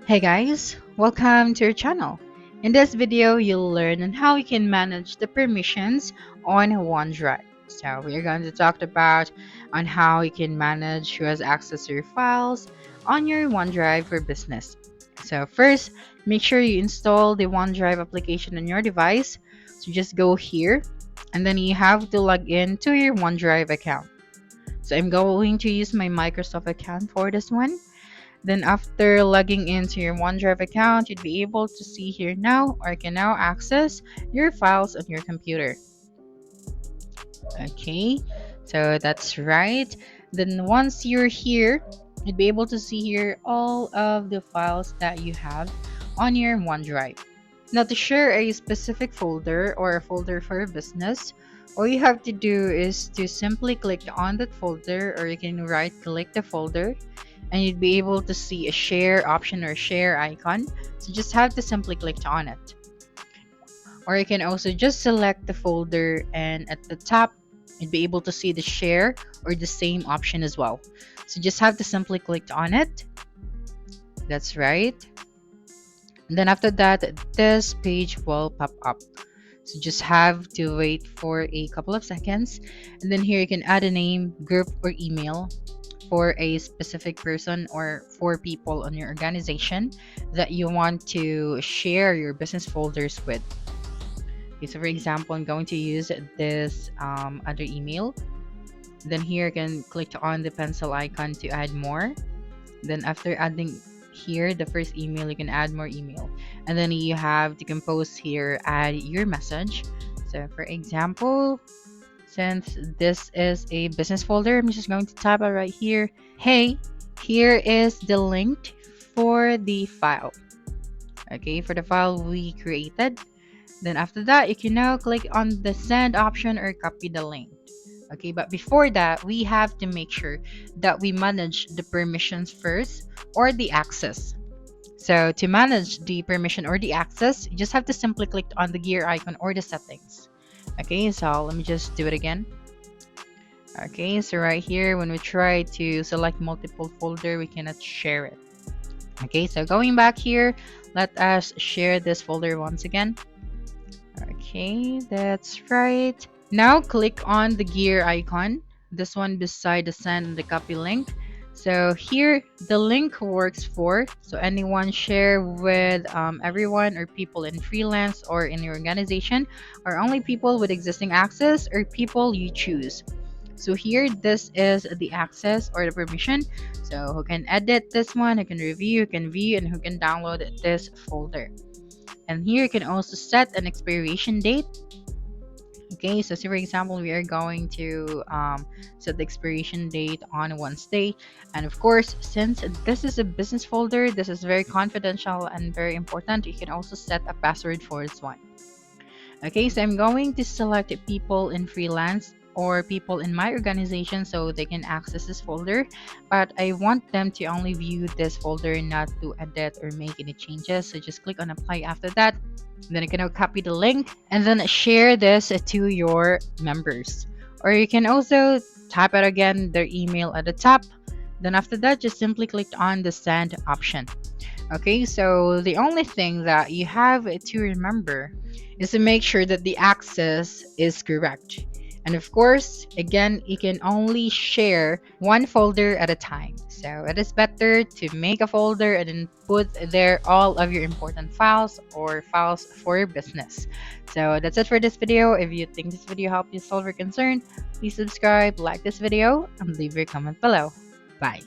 Hey guys, welcome to our channel. In this video, you'll learn on how you can manage the permissions on OneDrive. So we're going to talk about on how you can manage who has access to your files on your OneDrive for business. So first, make sure you install the OneDrive application on your device. So just go here and then you have to log in to your OneDrive account. So I'm going to use my Microsoft account for this one. Then after logging into your OneDrive account, you'd be able to see here now or you can now access your files on your computer. Okay, so that's right. Then once you're here, you'd be able to see here all of the files that you have on your OneDrive. Now to share a specific folder or a folder for a business, all you have to do is to simply click on that folder or you can right click the folder and you'd be able to see a share option or share icon. So just have to simply click on it. Or you can also just select the folder and at the top you'd be able to see the share or the same option as well. So just have to simply click on it. That's right. And then after that, this page will pop up. So just have to wait for a couple of seconds. And then here you can add a name, group, or email for a specific person or for people on your organization that you want to share your business folders with. Okay, so for example, I'm going to use this other email. Then here you can click on the pencil icon to add more. Then after adding here the first email, you can add more email. And then you have to compose here, add your message. So for example, since this is a business folder, I'm just going to type it right here. Hey, here is the link for the file. Okay, for the file we created. Then after that, you can now click on the send option or copy the link. Okay, but before that, we have to make sure that we manage the permissions first or the access. So to manage the permission or the access, you just have to simply click on the gear icon or the settings. Okay, so let me just do it again. Okay, so right here, when we try to select multiple folder, we cannot share it. Okay, so going back here, let us share this folder once again. Okay, that's right. Now click on the gear icon, this one beside the send and the copy link. So here the link works for so anyone share with everyone or people in freelance or in your organization, or only people with existing access or people you choose. So here this is the access or the permission, so who can edit this one, who can review, who can view, and who can download this folder. And here you can also set an expiration date. Okay, so say for example, we are going to set the expiration date on Wednesday. And of course, since this is a business folder, this is very confidential and very important. You can also set a password for this one. Okay, so I'm going to select people in freelance or people in my organization so they can access this folder, but I want them to only view this folder, not to edit or make any changes. So just click on apply after that. Then you can now copy the link and then share this to your members. Or you can also type out again their email at the top. Then after that, just simply click on the send option. Okay, so the only thing that you have to remember is to make sure that the access is correct. And of course, again, you can only share one folder at a time. So it is better to make a folder and then put there all of your important files or files for your business. So that's it for this video. If you think this video helped you solve your concern, please subscribe, like this video, and leave your comment below. Bye.